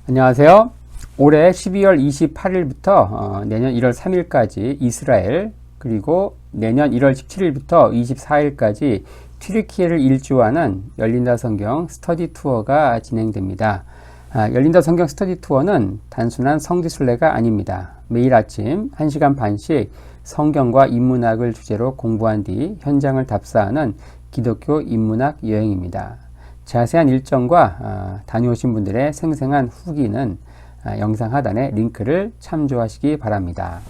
안녕하세요. 올해 12월 28일부터 내년 1월 3일까지 이스라엘, 그리고 내년 1월 17일부터 24일까지 튀르키예를 일주하는 열린다 성경 스터디 투어가 진행됩니다. 열린다 성경 스터디 투어는 단순한 성지순례가 아닙니다. 매일 아침 1시간 반씩 성경과 인문학을 주제로 공부한 뒤 현장을 답사하는 기독교 인문학 여행입니다. 자세한 일정과 다녀오신 분들의 생생한 후기는 영상 하단의 링크를 참조하시기 바랍니다.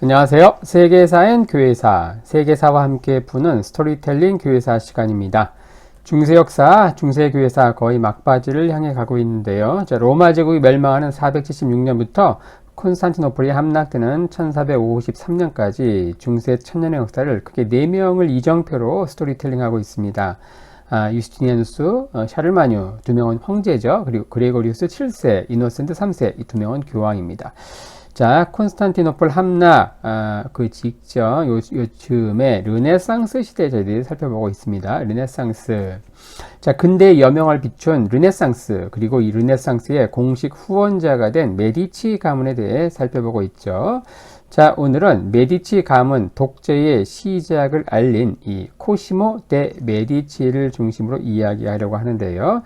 안녕하세요. 세계사엔 교회사, 세계사와 함께 푸는 스토리텔링 교회사 시간입니다. 중세역사, 중세교회사 거의 막바지를 향해 가고 있는데요. 로마 제국이 멸망하는 476년부터 콘스탄티노플이 함락되는 1453년까지 중세 천년의 역사를 크게 4명을 이정표로 스토리텔링하고 있습니다. 유스티니아누스, 샤를마뉴 두 명은 형제죠. 그리고 그레고리우스 7세, 이노센트 3세 이 두 명은 교황입니다. 자, 콘스탄티노플 함락 그 직전 요즘에 르네상스 시대 저희들이 살펴보고 있습니다. 르네상스. 자, 근대의 여명을 비춘 르네상스, 그리고 이 르네상스의 공식 후원자가 된 메디치 가문에 대해 살펴보고 있죠. 자, 오늘은 메디치 가문 독재의 시작을 알린 이 코시모 데 메디치를 중심으로 이야기하려고 하는데요.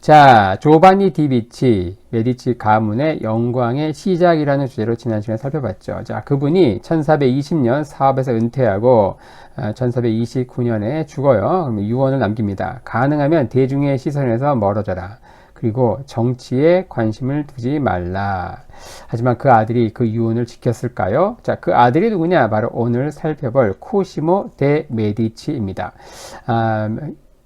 자, 조바니 디비치, 메디치 가문의 영광의 시작이라는 주제로 지난 시간에 살펴봤죠. 자, 그분이 1420년 사업에서 은퇴하고 1429년에 죽어요. 그러면 유언을 남깁니다. 가능하면 대중의 시선에서 멀어져라. 그리고 정치에 관심을 두지 말라. 하지만 그 아들이 그 유언을 지켰을까요? 자, 그 아들이 누구냐? 바로 오늘 살펴볼 코시모 데 메디치입니다.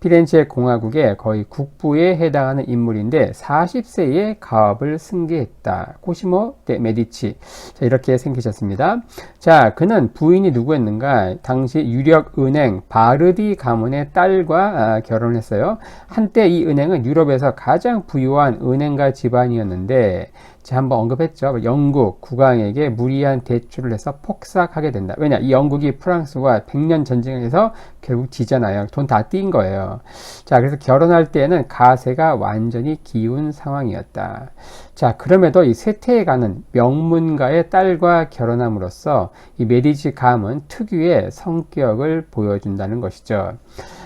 피렌체 공화국의 거의 국부에 해당하는 인물인데 40세에 가업을 승계했다. 코시모 데 메디치. 자, 이렇게 생기셨습니다. 자, 그는 부인이 누구였는가? 당시 유력 은행 바르디 가문의 딸과 결혼을 했어요. 한때 이 은행은 유럽에서 가장 부유한 은행가 집안이었는데, 제가 한번 언급했죠. 영국 국왕에게 무리한 대출을 해서 폭삭하게 된다. 왜냐? 이 영국이 프랑스와 100년 전쟁에서 결국 지잖아요. 돈 다 띈 거예요. 자, 그래서 결혼할 때는 가세가 완전히 기운 상황이었다. 자, 그럼에도 이 쇠퇴에 가는 명문가의 딸과 결혼함으로써 이 메디치 가문 특유의 성격을 보여준다는 것이죠.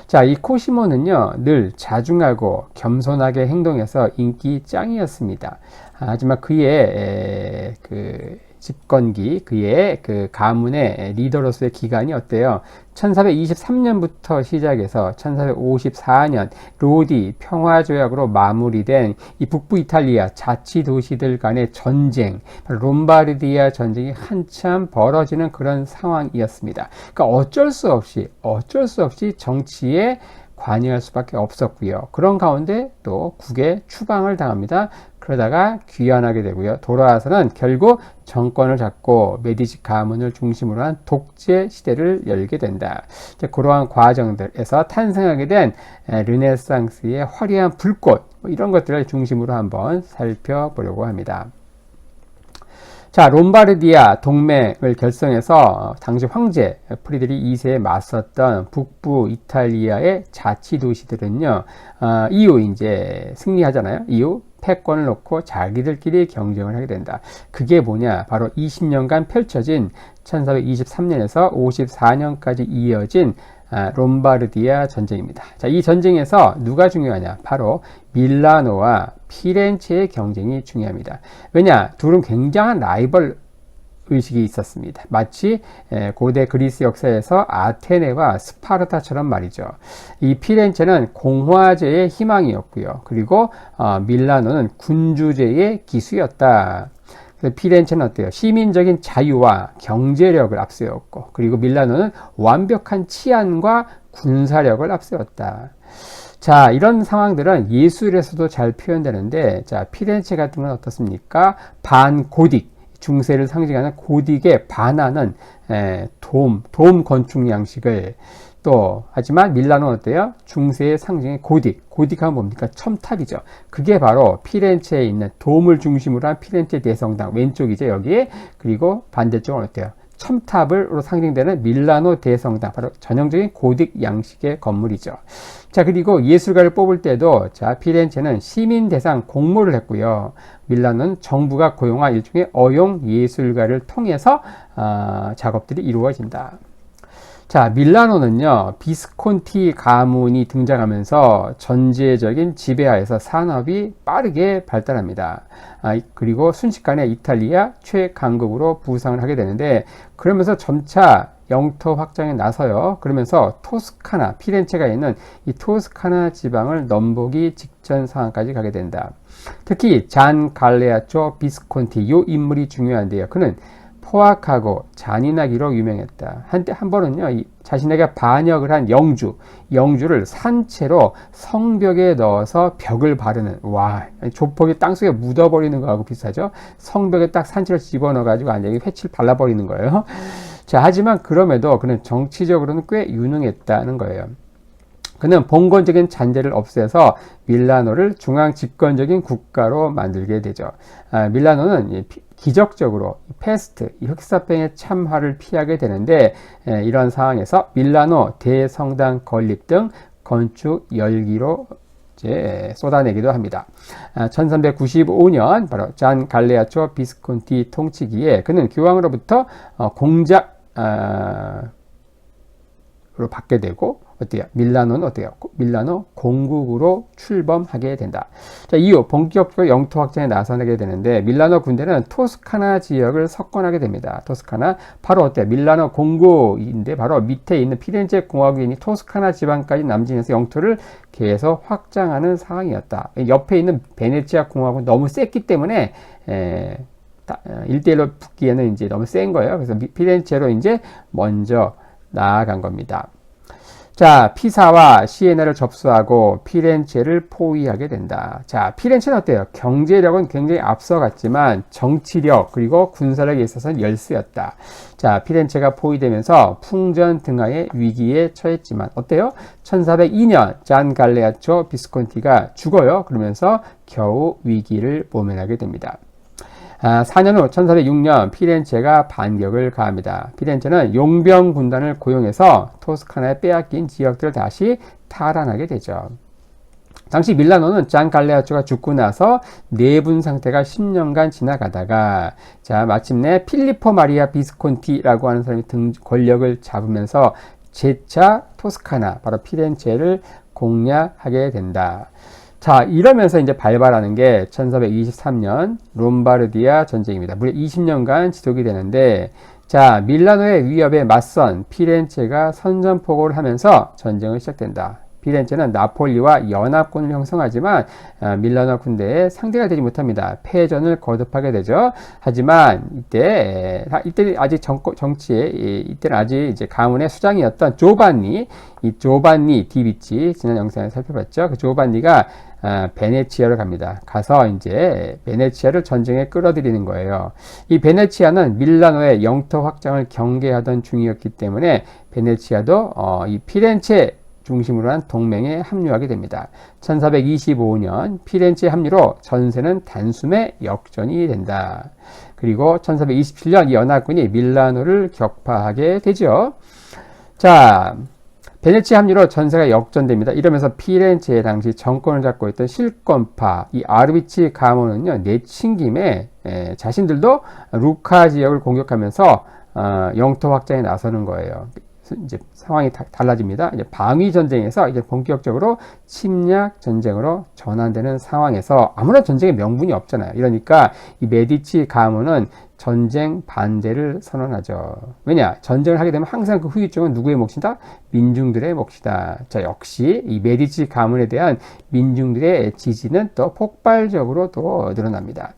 자, 이 코시모는요, 늘 자중하고 겸손하게 행동해서 인기 짱이었습니다. 하지만 그의 집권기, 그의 그 가문의 리더로서의 기간이 어때요? 1423년부터 시작해서 1454년 로디 평화조약으로 마무리된 이 북부 이탈리아 자치도시들 간의 전쟁, 롬바르디아 전쟁이 한참 벌어지는 그런 상황이었습니다. 그러니까 어쩔 수 없이 정치에 관여할 수밖에 없었고요. 그런 가운데 또 국의 추방을 당합니다. 그러다가 귀환하게 되고요. 돌아와서는 결국 정권을 잡고 메디치 가문을 중심으로 한 독재 시대를 열게 된다. 그러한 과정들에서 탄생하게 된 르네상스의 화려한 불꽃, 이런 것들을 중심으로 한번 살펴보려고 합니다. 자, 롬바르디아 동맹을 결성해서 당시 황제 프리드리 2세에 맞섰던 북부 이탈리아의 자치도시들은요, 이후 이제 승리하잖아요. 이후 패권을 놓고 자기들끼리 경쟁을 하게 된다. 그게 뭐냐? 바로 20년간 펼쳐진 1423년에서 54년까지 이어진 롬바르디아 전쟁입니다. 자, 이 전쟁에서 누가 중요하냐? 바로 밀라노와 피렌체의 경쟁이 중요합니다. 왜냐? 둘은 굉장한 라이벌 의식이 있었습니다. 마치 고대 그리스 역사에서 아테네와 스파르타처럼 말이죠. 이 피렌체는 공화제의 희망이었고요. 그리고 밀라노는 군주제의 기수였다. 피렌체는 어때요? 시민적인 자유와 경제력을 앞세웠고, 그리고 밀라노는 완벽한 치안과 군사력을 앞세웠다. 자, 이런 상황들은 예술에서도 잘 표현되는데, 자, 피렌체 같은 건 어떻습니까? 반고딕, 중세를 상징하는 고딕에 반하는 돔 건축 양식을 또, 하지만 밀라노는 어때요? 중세의 상징의 고딕하면 뭡니까? 첨탑이죠. 그게 바로 피렌체에 있는 돔을 중심으로 한 피렌체 대성당 왼쪽이죠, 여기에. 그리고 반대쪽은 어때요? 첨탑으로 상징되는 밀라노 대성당, 바로 전형적인 고딕 양식의 건물이죠. 자, 그리고 예술가를 뽑을 때도 자, 피렌체는 시민 대상 공모를 했고요. 밀라노는 정부가 고용한 일종의 어용 예술가를 통해서 작업들이 이루어진다. 자, 밀라노는요, 비스콘티 가문이 등장하면서 전제적인 지배하에서 산업이 빠르게 발달합니다. 그리고 순식간에 이탈리아 최강국으로 부상을 하게 되는데, 그러면서 점차 영토 확장에 나서요. 그러면서 토스카나, 피렌체가 있는 이 토스카나 지방을 넘보기 직전 상황까지 가게 된다. 특히 잔 갈레아초 비스콘티, 이 인물이 중요한데요. 그는 포악하고 잔인하기로 유명했다. 한 번은요, 자신에게 반역을 한 영주를 산채로 성벽에 넣어서 벽을 바르는, 와, 조폭이 땅속에 묻어버리는 거하고 비슷하죠? 성벽에 딱 산채로 집어넣어가지고 완전히 회칠 발라버리는 거예요. 자, 하지만 그럼에도 그는 정치적으로는 꽤 유능했다는 거예요. 그는 봉건적인 잔재를 없애서 밀라노를 중앙 집권적인 국가로 만들게 되죠. 밀라노는 기적적으로 페스트, 흑사병의 참화를 피하게 되는데, 이런 상황에서 밀라노 대성당 건립 등 건축 열기로 이제 쏟아내기도 합니다. 1395년 바로 잔 갈레아초 비스콘티 통치기에 그는 교황으로부터 공작으로 받게 되고, 어때요? 밀라노는 어때요? 밀라노 공국으로 출범하게 된다. 자, 이후 본격적으로 영토 확장에 나서게 되는데, 밀라노 군대는 토스카나 지역을 석권하게 됩니다. 토스카나, 바로 어때요? 밀라노 공국인데, 바로 밑에 있는 피렌체 공화국이 토스카나 지방까지 남진해서 영토를 계속 확장하는 상황이었다. 옆에 있는 베네치아 공화국은 너무 셌기 때문에, 1대1로 붙기에는 이제 너무 센 거예요. 그래서 피렌체로 이제 먼저 나아간 겁니다. 자, 피사와 시에나를 접수하고 피렌체를 포위하게 된다. 자, 피렌체는 어때요? 경제력은 굉장히 앞서갔지만 정치력 그리고 군사력에 있어서는 열세였다. 자, 피렌체가 포위되면서 풍전 등하의 위기에 처했지만 어때요? 1402년 잔 갈레아초 비스콘티가 죽어요. 그러면서 겨우 위기를 모면하게 됩니다. 4년 후 1406년 피렌체가 반격을 가합니다. 피렌체는 용병 군단을 고용해서 토스카나에 빼앗긴 지역들을 다시 탈환하게 되죠. 당시 밀라노는 잔 갈레아초가 죽고 나서 내분 상태가 10년간 지나가다가 자, 마침내 필리포 마리아 비스콘티라고 하는 사람이 권력을 잡으면서 재차 토스카나, 바로 피렌체를 공략하게 된다. 자, 이러면서 이제 발발하는 게 1423년 롬바르디아 전쟁입니다. 무려 20년간 지속이 되는데, 자, 밀라노의 위협에 맞선 피렌체가 선전포고를 하면서 전쟁을 시작된다. 피렌체는 나폴리와 연합군을 형성하지만 밀라노 군대에 상대가 되지 못합니다. 패전을 거듭하게 되죠. 하지만 이때 아직 정치에 이때는 아직 이제 가문의 수장이었던 조반니 디비치, 지난 영상에 살펴봤죠. 그 조반니가 베네치아로 갑니다. 가서 이제 베네치아를 전쟁에 끌어들이는 거예요. 이 베네치아는 밀라노의 영토 확장을 경계하던 중이었기 때문에 베네치아도 이 피렌체 중심으로 한 동맹에 합류하게 됩니다. 1425년 피렌체 합류로 전세는 단숨에 역전이 된다. 그리고 1427년 이 연합군이 밀라노를 격파하게 되죠. 자, 베네치아 합류로 전세가 역전됩니다. 이러면서 피렌체의 당시 정권을 잡고 있던 실권파 이 아르비치 가문은요, 내친김에 자신들도 루카 지역을 공격하면서 영토 확장에 나서는 거예요. 이제 상황이 달라집니다. 이제 방위 전쟁에서 이제 본격적으로 침략 전쟁으로 전환되는 상황에서 아무런 전쟁의 명분이 없잖아요. 이러니까 이 메디치 가문은 전쟁 반대를 선언하죠. 왜냐? 전쟁을 하게 되면 항상 그 후유증은 누구의 몫이다? 민중들의 몫이다. 자, 역시 이 메디치 가문에 대한 민중들의 지지는 또 폭발적으로 또 늘어납니다.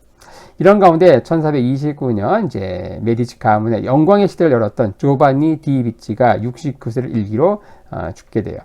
이런 가운데 1429년 이제 메디치 가문의 영광의 시대를 열었던 조반니 디비치가 69세를 일기로 죽게 돼요.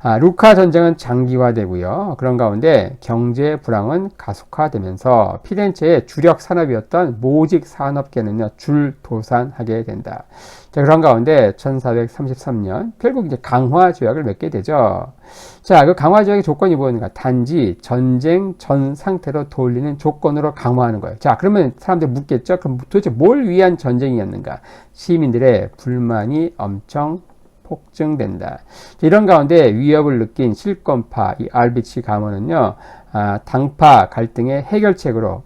루카 전쟁은 장기화되고요. 그런 가운데 경제 불황은 가속화되면서 피렌체의 주력 산업이었던 모직 산업계는요, 줄도산하게 된다. 자, 그런 가운데 1433년 결국 이제 강화 조약을 맺게 되죠. 자, 그 강화 조약의 조건이 뭐였는가? 단지 전쟁 전 상태로 돌리는 조건으로 강화하는 거예요. 자, 그러면 사람들이 묻겠죠. 그럼 도대체 뭘 위한 전쟁이었는가? 시민들의 불만이 엄청 폭증된다. 이런 가운데 위협을 느낀 실권파 이 알비치 가문은요, 당파 갈등의 해결책으로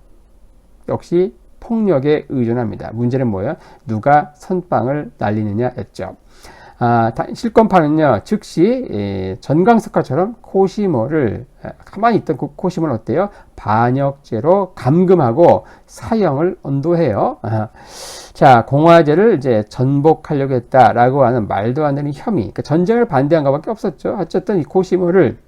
역시 폭력에 의존합니다. 문제는 뭐예요? 누가 선빵을 날리느냐였죠. 실권파는요, 즉시 전광석화처럼 코시모를 가만히 있던 그 코시모는 어때요? 반역죄로 감금하고 사형을 언도해요. 자, 공화제를 이제 전복하려고 했다라고 하는 말도 안 되는 혐의. 그러니까 전쟁을 반대한 것밖에 없었죠. 어쨌든 이 코시모를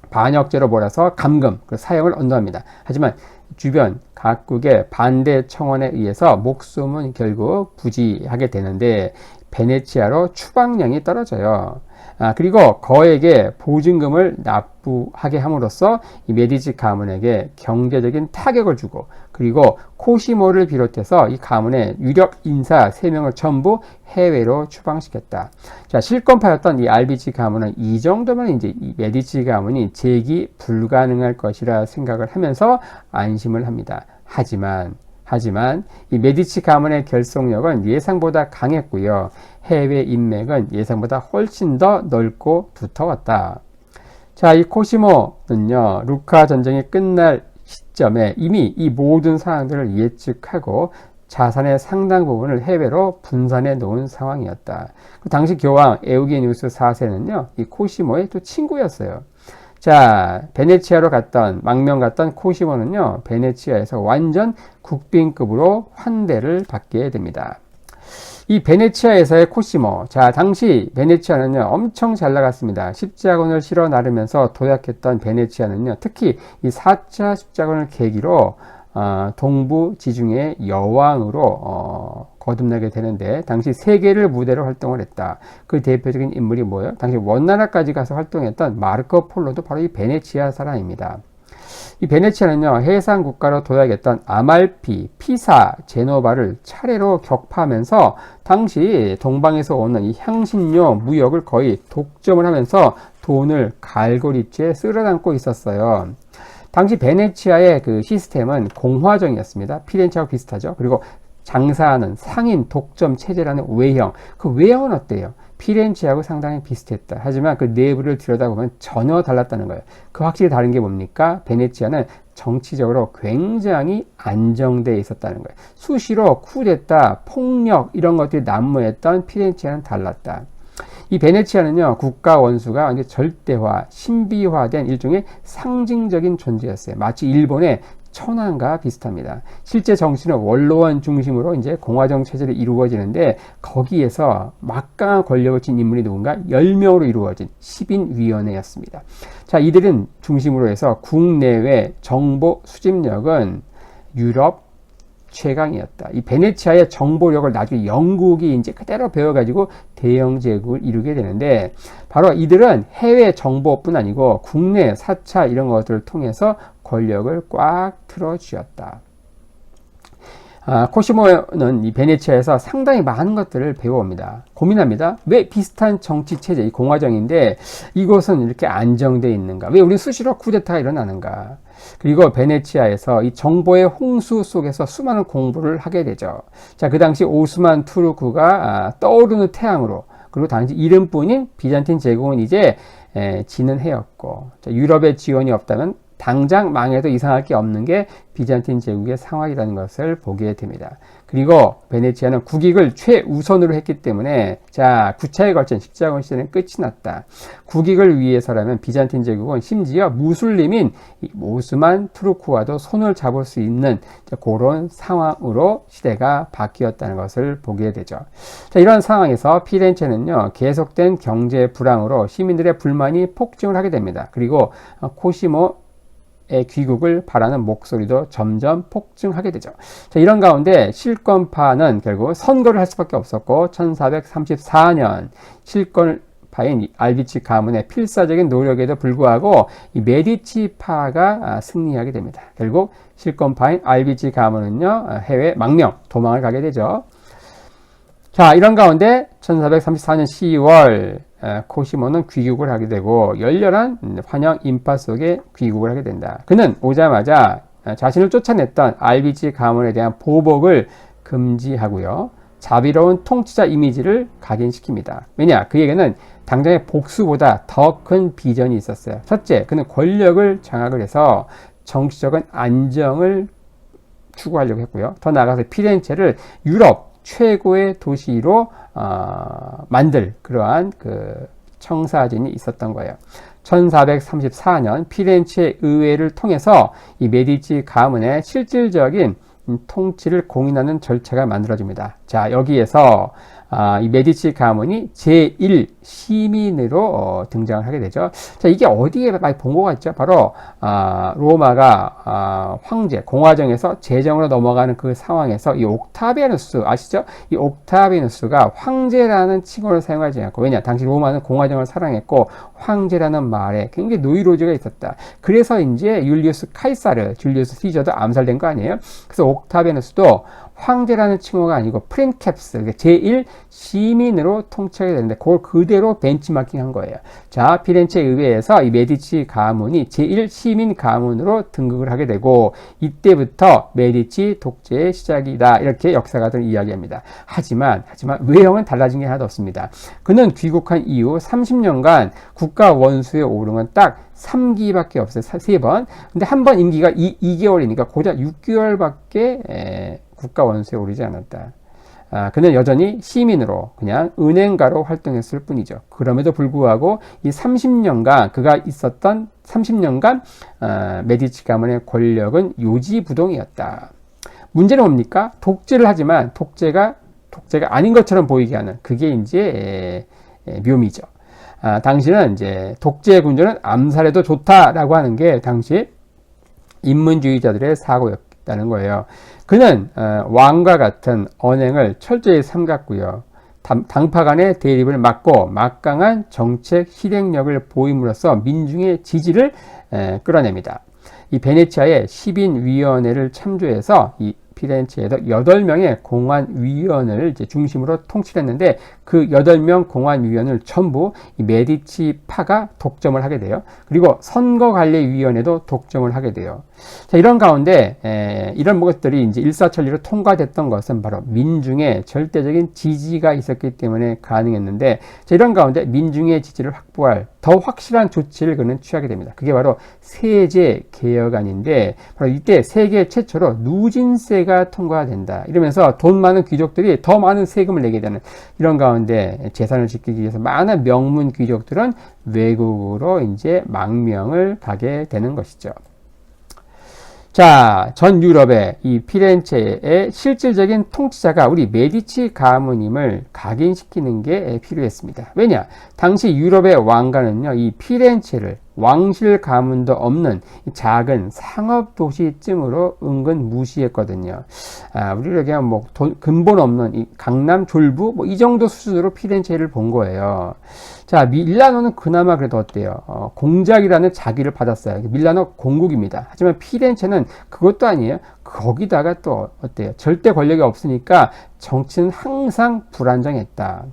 반역죄로 몰아서 감금, 그 사형을 언도합니다. 하지만 주변 각국의 반대 청원에 의해서 목숨은 결국 부지하게 되는데 베네치아로 추방령이 떨어져요. 그리고 거액의 보증금을 납부하게 함으로써 이 메디치 가문에게 경제적인 타격을 주고, 그리고 코시모를 비롯해서 이 가문의 유력 인사 3명을 전부 해외로 추방시켰다. 자, 실권파였던 이 알비치 가문은 이 정도면 이제 이 메디치 가문이 재기 불가능할 것이라 생각을 하면서 안심을 합니다. 하지만 이 메디치 가문의 결속력은 예상보다 강했고요. 해외 인맥은 예상보다 훨씬 더 넓고 두터웠다. 자, 이 코시모는요, 루카 전쟁이 끝날 시점에 이미 이 모든 상황들을 예측하고 자산의 상당 부분을 해외로 분산해 놓은 상황이었다. 그 당시 교황 에우게니우스 4세는요, 이 코시모의 또 친구였어요. 자, 베네치아로 망명 갔던 코시모는요, 베네치아에서 완전 국빈급으로 환대를 받게 됩니다. 이 베네치아에서의 코시모. 자, 당시 베네치아는요, 엄청 잘 나갔습니다. 십자군을 실어 나르면서 도약했던 베네치아는요, 특히 이 4차 십자군을 계기로 동부 지중해 여왕으로 거듭나게 되는데, 당시 세계를 무대로 활동을 했다. 그 대표적인 인물이 뭐예요? 당시 원나라까지 가서 활동했던 마르코 폴로도 바로 이 베네치아 사람입니다. 이 베네치아는요, 해상 국가로 도약했던 아말피, 피사, 제노바를 차례로 격파하면서 당시 동방에서 오는 이 향신료 무역을 거의 독점을 하면서 돈을 갈고리째 쓸어담고 있었어요. 당시 베네치아의 그 시스템은 공화정이었습니다. 피렌체하고 비슷하죠. 그리고 장사하는 상인 독점 체제라는 외형. 그 외형은 어때요? 피렌체하고 상당히 비슷했다. 하지만 그 내부를 들여다보면 전혀 달랐다는 거예요. 그 확실히 다른 게 뭡니까? 베네치아는 정치적으로 굉장히 안정되어 있었다는 거예요. 수시로 쿠데타, 폭력 이런 것들이 난무했던 피렌체와는 달랐다. 이 베네치아는요, 국가 원수가 완전 절대화, 신비화된 일종의 상징적인 존재였어요. 마치 일본의 천황과 비슷합니다. 실제 정치는 원로원 중심으로 이제 공화정 체제로 이루어지는데, 거기에서 막강한 권력을 쥔 인물이 누군가 10명으로 이루어진 10인위원회였습니다. 자, 이들은 중심으로 해서 국내외 정보 수집력은 유럽 최강이었다. 이 베네치아의 정보력을 나중에 영국이 이제 그대로 배워가지고 대영 제국을 이루게 되는데, 바로 이들은 해외 정보뿐 아니고 국내 사차 이런 것들을 통해서 권력을 꽉 틀어쥐었다. 코시모는 이 베네치아에서 상당히 많은 것들을 배워옵니다. 고민합니다. 왜 비슷한 정치 체제, 이 공화정인데 이곳은 이렇게 안정되어 있는가? 왜 우리 수시로 쿠데타가 일어나는가? 그리고 베네치아에서 이 정보의 홍수 속에서 수많은 공부를 하게 되죠. 자, 그 당시 오스만 투르크가 떠오르는 태양으로, 그리고 당시 이름뿐인 비잔틴 제국은 이제 지는 해였고, 자, 유럽의 지원이 없다면 당장 망해도 이상할 게 없는 게 비잔틴 제국의 상황이라는 것을 보게 됩니다. 그리고 베네치아는 국익을 최우선으로 했기 때문에, 자, 9차에 걸친 십자군 시대는 끝이 났다. 국익을 위해서라면 비잔틴 제국은 심지어 무슬림인 오스만 투르크와도 손을 잡을 수 있는 그런 상황으로 시대가 바뀌었다는 것을 보게 되죠. 자, 이런 상황에서 피렌체는요, 계속된 경제 불황으로 시민들의 불만이 폭증을 하게 됩니다. 그리고 코시모 귀국을 바라는 목소리도 점점 폭증하게 되죠. 자, 이런 가운데 실권파는 결국 선거를 할 수밖에 없었고, 1434년 실권파 파인 이 알비치 가문의 필사적인 노력에도 불구하고 이 메디치파가 승리하게 됩니다. 결국 실권파인 알비치 가문은요, 해외 망명, 도망을 가게 되죠. 자, 이런 가운데 1434년 10월 코시모는 귀국을 하게 되고 열렬한 환영 인파 속에 귀국을 하게 된다. 그는 오자마자 자신을 쫓아냈던 알비치 가문에 대한 보복을 금지하고요. 자비로운 통치자 이미지를 각인시킵니다. 왜냐? 그에게는 당장의 복수보다 더 큰 비전이 있었어요. 첫째, 그는 권력을 장악을 해서 정치적인 안정을 추구하려고 했고요. 더 나아가서 피렌체를 유럽 최고의 도시로 만들 그러한 그 청사진이 있었던 거예요. 1434년 피렌체 의회를 통해서 이 메디치 가문의 실질적인 통치를 공인하는 절차가 만들어집니다. 자, 여기에서 이 메디치 가문이 제1 시민으로 등장을 하게 되죠. 자, 이게 어디에 많이 본 것 같죠? 바로 로마가 황제 공화정에서 제정으로 넘어가는 그 상황에서 이 옥타비아누스 아시죠? 이 옥타비아누스가 황제라는 칭호를 사용하지 않고, 왜냐? 당시 로마는 공화정을 사랑했고 황제라는 말에 굉장히 노이로즈가 있었다. 그래서 이제 율리우스 카이사르, 줄리우스 시저도 암살된 거 아니에요? 그래서 옥타비아누스도 황제라는 칭호가 아니고 프린캡스, 제1 시민으로 통치하게 되는데 그걸 그대로 벤치마킹 한 거예요. 자, 피렌체 의회에서 이 메디치 가문이 제1 시민 가문으로 등극을 하게 되고 이때부터 메디치 독재의 시작이다. 이렇게 역사가들 이야기합니다. 하지만 외형은 달라진 게 하나도 없습니다. 그는 귀국한 이후 30년간 국가 원수에 오른 건 딱 3기밖에 없어요. 3번. 근데 한 번 임기가 2개월이니까 고작 6개월밖에 국가 원수에 오르지 않았다. 그는 여전히 시민으로 그냥 은행가로 활동했을 뿐이죠. 그럼에도 불구하고 이 30년간 그가 있었던 30년간 메디치 가문의 권력은 요지부동이었다. 문제는 뭡니까? 독재를 하지만 독재가 아닌 것처럼 보이게 하는 그게 이제 묘미죠. 당시는 이제 독재 군주는 암살해도 좋다라고 하는 게 당시 인문주의자들의 사고였다는 거예요. 그는 왕과 같은 언행을 철저히 삼갔고요. 당파 간의 대립을 막고 막강한 정책 실행력을 보임으로써 민중의 지지를 끌어냅니다. 이 베네치아의 시민위원회를 참조해서 이 피렌체에서 8명의 공안위원을 이제 중심으로 통치를 했는데 그 8명 공안위원을 전부 이 메디치 파가 독점을 하게 돼요. 그리고 선거관리위원회도 독점을 하게 돼요. 자, 이런 가운데 이런 것들이 이제 일사천리로 통과됐던 것은 바로 민중의 절대적인 지지가 있었기 때문에 가능했는데, 자, 이런 가운데 민중의 지지를 확보할 더 확실한 조치를 그는 취하게 됩니다. 그게 바로 세제 개혁안인데, 바로 이때 세계 최초로 누진세가 통과된다. 이러면서 돈 많은 귀족들이 더 많은 세금을 내게 되는 이런 가운데 재산을 지키기 위해서 많은 명문 귀족들은 외국으로 이제 망명을 가게 되는 것이죠. 자, 전 유럽의 이 피렌체의 실질적인 통치자가 우리 메디치 가문임을 각인시키는 게 필요했습니다. 왜냐? 당시 유럽의 왕가는요, 이 피렌체를 왕실 가문도 없는 작은 상업 도시쯤으로 은근 무시했거든요. 우리가 그냥 뭐 근본 없는 이 강남 졸부 뭐 이 정도 수준으로 피렌체를 본 거예요. 자, 밀라노는 그나마 그래도 어때요? 공작이라는 자기를 받았어요. 밀라노 공국입니다. 하지만 피렌체는 그것도 아니에요. 거기다가 또 어때요? 절대 권력이 없으니까 정치는 항상 불안정했다.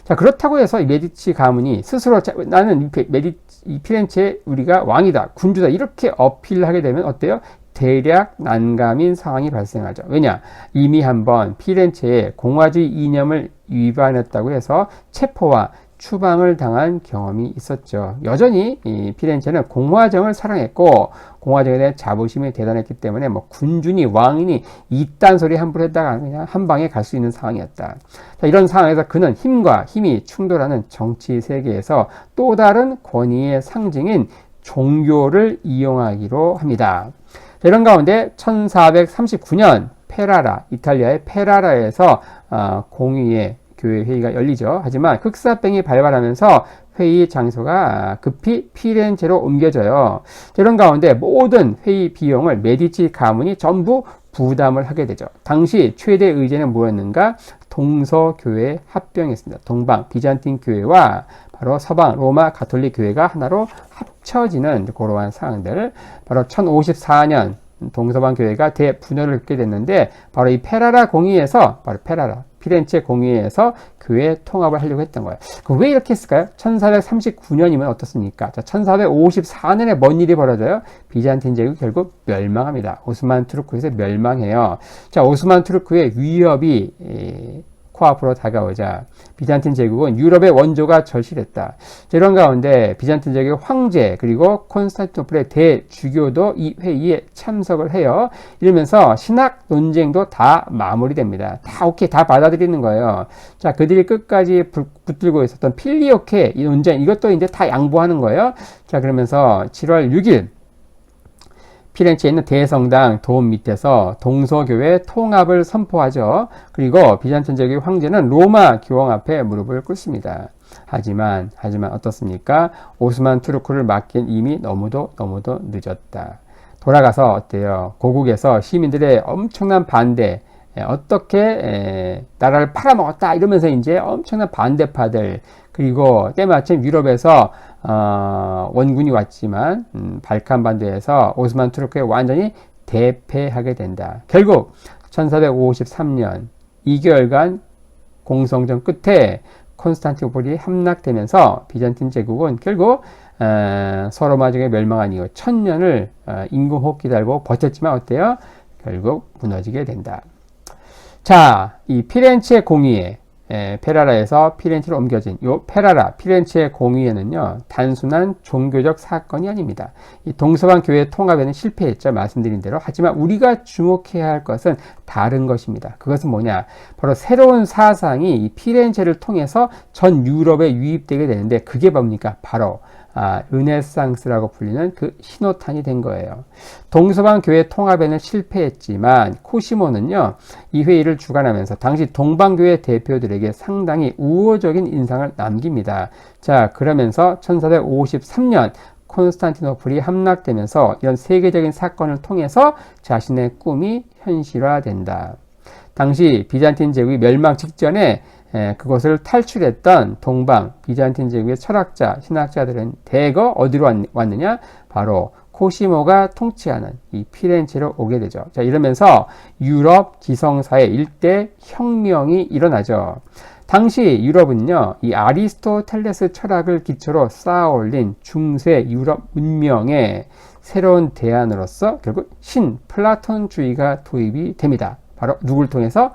자, 그렇다고 해서 이 메디치 가문이 스스로 나는 이 피렌체 우리가 왕이다, 군주다 이렇게 어필하게 되면 어때요? 대략 난감인 상황이 발생하죠. 왜냐? 이미 한번 피렌체의 공화주의 이념을 위반했다고 해서 체포와 추방을 당한 경험이 있었죠. 여전히 이 피렌체는 공화정을 사랑했고 공화정에 대한 자부심이 대단했기 때문에 뭐 군주니 왕이니 이딴 소리 함부로 했다가 그냥 한 방에 갈 수 있는 상황이었다. 자, 이런 상황에서 그는 힘과 힘이 충돌하는 정치 세계에서 또 다른 권위의 상징인 종교를 이용하기로 합니다. 자, 이런 가운데 1439년 페라라, 이탈리아의 페라라에서 공의의 교회 회의가 열리죠. 하지만 흑사병이 발발하면서 회의 장소가 급히 피렌체로 옮겨져요. 이런 가운데 모든 회의 비용을 메디치 가문이 전부 부담을 하게 되죠. 당시 최대 의제는 뭐였는가? 동서교회 합병했습니다. 동방 비잔틴 교회와 바로 서방 로마 가톨릭 교회가 하나로 합쳐지는 그러한 상황들, 바로 1054년 동서방 교회가 대분열을 겪게 됐는데, 바로 이 페라라 공의에서, 바로 페라라 피렌체 공의회에서 교회 통합을 하려고 했던 거예요. 왜 이렇게 했을까요? 1439년이면 어떻습니까? 자, 1454년에 뭔 일이 벌어져요? 비잔틴 제국이 결국 멸망합니다. 오스만 투르크에서 멸망해요. 자, 오스만 투르크의 위협이 코앞으로 다가오자 비잔틴 제국은 유럽의 원조가 절실했다. 이런 가운데 비잔틴 제국의 황제 그리고 콘스탄티노플의 대주교도 이 회의에 참석을 해요. 이러면서 신학 논쟁도 다 마무리됩니다. 다 오케이, 다 받아들이는 거예요. 자, 그들이 끝까지 붙들고 있었던 필리오케 이 논쟁, 이것도 이제 다 양보하는 거예요. 자, 그러면서 7월 6일 피렌체에 있는 대성당 돔 밑에서 동서교회 통합을 선포하죠. 그리고 비잔틴 제국의 황제는 로마 교황 앞에 무릎을 꿇습니다. 하지만 어떻습니까? 오스만 투르크를 막긴 이미 너무도 늦었다. 돌아가서 어때요? 고국에서 시민들의 엄청난 반대, 어떻게 나라를 팔아먹었다 이러면서 이제 엄청난 반대파들, 그리고 때마침 유럽에서 원군이 왔지만 발칸 반도에서 오스만 투르크에 완전히 대패하게 된다. 결국 1453년 2개월간 공성전 끝에 콘스탄티노플이 함락되면서 비잔틴 제국은 결국 서로마저게 멸망한 이후 1000년을 인공호흡기 달고 버텼지만 어때요? 결국 무너지게 된다. 자, 이 피렌체 공의회, 페라라에서 피렌체로 옮겨진 요 페라라 피렌체 공의회는요, 단순한 종교적 사건이 아닙니다. 이 동서방 교회 통합에는 실패했죠, 말씀드린 대로. 하지만 우리가 주목해야 할 것은 다른 것입니다. 그것은 뭐냐? 바로 새로운 사상이 이 피렌체를 통해서 전 유럽에 유입되게 되는데, 그게 뭡니까? 바로 르네상스라고 불리는 그 신호탄이 된 거예요. 동서방 교회 통합에는 실패했지만 코시모는요, 이 회의를 주관하면서 당시 동방교회 대표들에게 상당히 우호적인 인상을 남깁니다. 자, 그러면서 1453년 콘스탄티노플이 함락되면서 이런 세계적인 사건을 통해서 자신의 꿈이 현실화된다. 당시 비잔틴 제국이 멸망 직전에 그것을 탈출했던 동방 비잔틴 제국의 철학자, 신학자들은 대거 어디로 왔느냐? 바로 코시모가 통치하는 이 피렌체로 오게 되죠. 자, 이러면서 유럽 지성사회 일대 혁명이 일어나죠. 당시 유럽은요, 이 아리스토텔레스 철학을 기초로 쌓아 올린 중세 유럽 문명의 새로운 대안으로서 결국 신플라톤주의가 도입이 됩니다. 바로 누굴 통해서?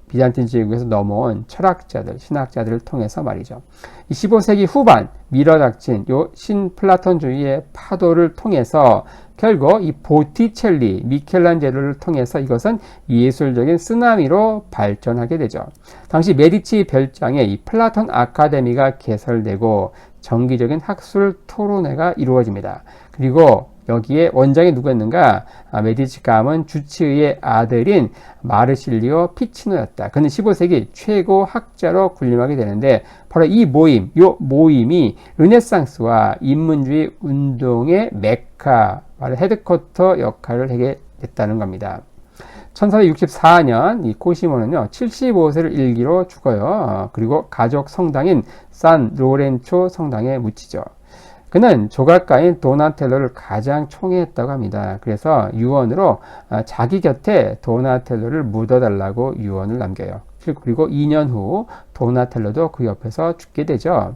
비잔틴 제국에서 넘어온 철학자들, 신학자들을 통해서 말이죠. 15세기 후반 밀어닥친 요 신플라톤주의의 파도를 통해서 결국 이 보티첼리, 미켈란젤로를 통해서 이것은 예술적인 쓰나미로 발전하게 되죠. 당시 메디치 별장에 이 플라톤 아카데미가 개설되고 정기적인 학술 토론회가 이루어집니다. 그리고 여기에 원장이 누구였는가? 메디치 가문 주치의의 아들인 마르실리오 피치노였다. 그는 15세기 최고 학자로 군림하게 되는데, 바로 이 모임이 르네상스와 인문주의 운동의 메카, 바로 헤드쿼터 역할을 하게 됐다는 겁니다. 1464년 이 코시모는요, 75세를 일기로 죽어요. 그리고 가족 성당인 산 로렌초 성당에 묻히죠. 그는 조각가인 도나텔로를 가장 총애했다고 합니다. 그래서 유언으로 자기 곁에 도나텔로를 묻어달라고 유언을 남겨요. 그리고 2년 후 도나텔로도 그 옆에서 죽게 되죠.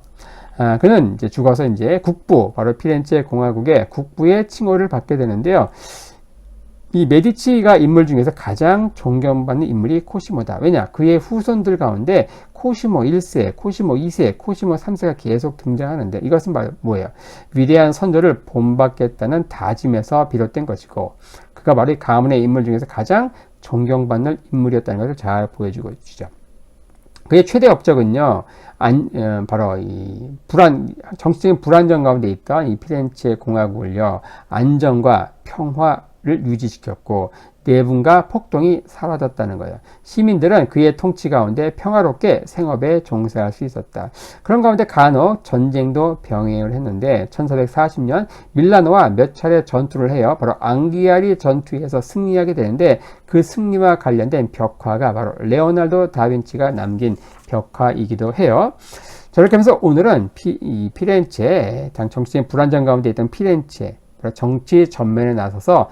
그는 이제 죽어서 이제 국부, 바로 피렌체 공화국의 국부의 칭호를 받게 되는데요. 이 메디치가 인물 중에서 가장 존경받는 인물이 코시모다. 왜냐? 그의 후손들 가운데 코시모 1세, 코시모 2세, 코시모 3세가 계속 등장하는데, 이것은 뭐예요? 위대한 선조를 본받겠다는 다짐에서 비롯된 것이고, 그가 바로 이 가문의 인물 중에서 가장 존경받는 인물이었다는 것을 잘 보여주고 있죠. 그의 최대 업적은요, 바로 이 정치적인 불안정 가운데 있던 이 피렌체 공화국을요, 안정과 평화를 유지시켰고, 내분과 폭동이 사라졌다는 거예요. 시민들은 그의 통치 가운데 평화롭게 생업에 종사할 수 있었다. 그런 가운데 간혹 전쟁도 병행을 했는데 1440년 밀라노와 몇 차례 전투를 해요. 바로 앙기아리 전투에서 승리하게 되는데 그 승리와 관련된 벽화가 바로 레오나르도 다빈치가 남긴 벽화이기도 해요. 저렇게 하면서 오늘은 피렌체, 당 정치적인 불안정 가운데 있던 피렌체, 정치 전면에 나서서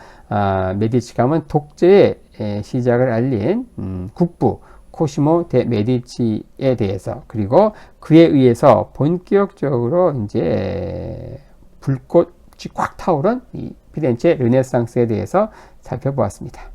메디치 가문 독재의 시작을 알린 국부 코시모 데 메디치에 대해서, 그리고 그에 의해서 본격적으로 이제 불꽃이 꽉 타오른 이 피렌체 르네상스에 대해서 살펴보았습니다.